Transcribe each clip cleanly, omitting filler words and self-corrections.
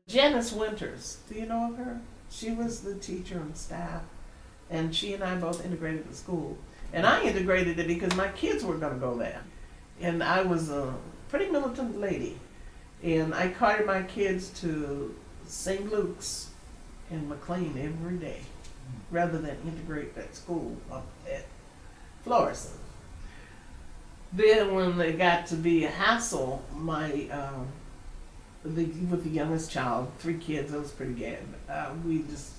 Janice Winters, do you know of her? She was the teacher and staff, and she and I both integrated the school. And I integrated it because my kids were going to go there. And I was a pretty militant lady. And I carted my kids to St. Luke's in McLean every day, rather than integrate that school up at Floris. Then when they got to be a hassle, with the youngest child, 3 kids, that was pretty bad. We just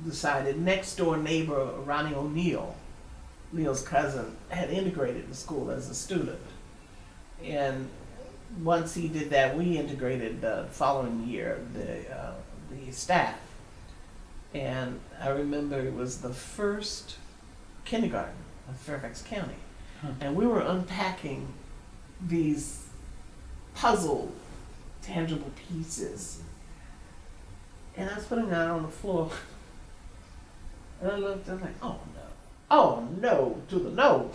decided, next door neighbor, Ronnie O'Neill, Leo's cousin, had integrated the school as a student. And once he did that, we integrated the following year, the staff. And I remember it was the first kindergarten of Fairfax County. And we were unpacking these puzzle, tangible pieces. And I was putting that on the floor. And I looked, I'm like, oh no. Oh no, to the no.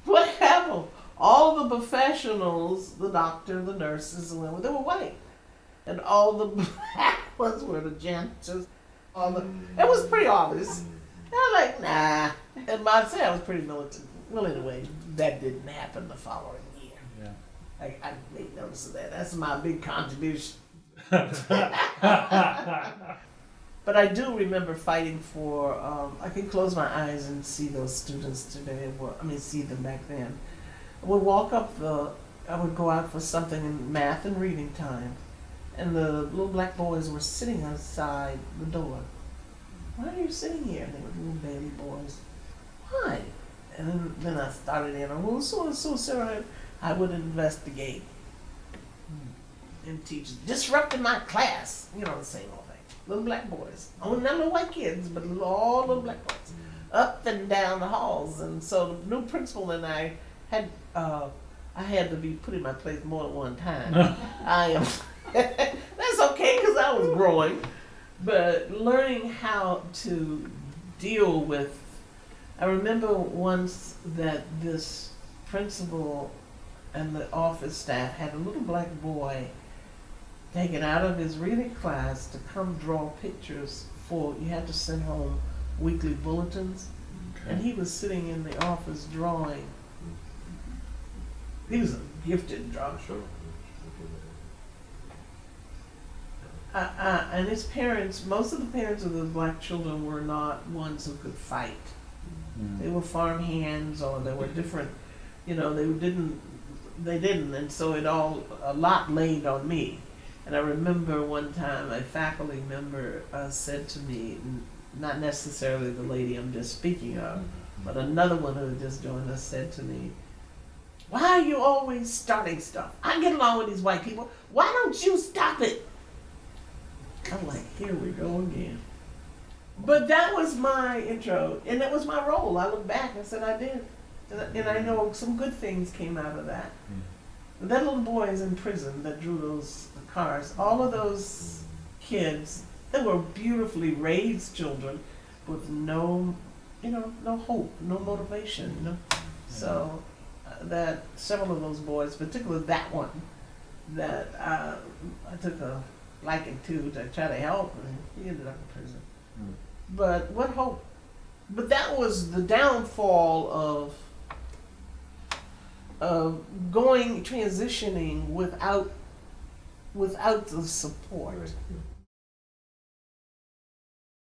What happened? All the professionals, the doctor, the nurses, they were white. And all the black ones were the janitors. It was pretty obvious. And I'm like, nah. And myself, I was pretty militant. Well, anyway, that didn't happen the following year. Yeah. I made notice of that. That's my big contribution. But I do remember fighting for, I can close my eyes and see those students today, see them back then. I would I would go out for something in math and reading time, and the little black boys were sitting outside the door. Why are you sitting here? And they were little baby boys. Why? And then I started in, well, so sir, I would investigate and teach, disrupting my class, the same old thing. Little black boys, only not little white kids, but all little black boys, up and down the halls. And so the new principal and I had to be put in my place more than one time. That's okay because I was growing, but learning how to deal with. I remember once that this principal and the office staff had a little black boy taken out of his reading class to come draw pictures you had to send home weekly bulletins. Okay. And he was sitting in the office drawing. He was a gifted drawer. Sure. And his parents, most of the parents of the black children were not ones who could fight. They were farm hands, or they were different, they didn't, and so a lot laid on me. And I remember one time a faculty member said to me, not necessarily the lady I'm just speaking of, but another one who had just joined us said to me, why are you always starting stuff? I get along with these white people. Why don't you stop it? I'm like, here we go again. But that was my intro, and that was my role. I look back and said I did. And I know some good things came out of that. But that little boy is in prison that drew those cars. All of those kids, they were beautifully raised children with no hope, no motivation. So that several of those boys, particularly that one, that I took a liking to try to help, and he ended up in prison. But what hope? But that was the downfall of transitioning without the support. Right.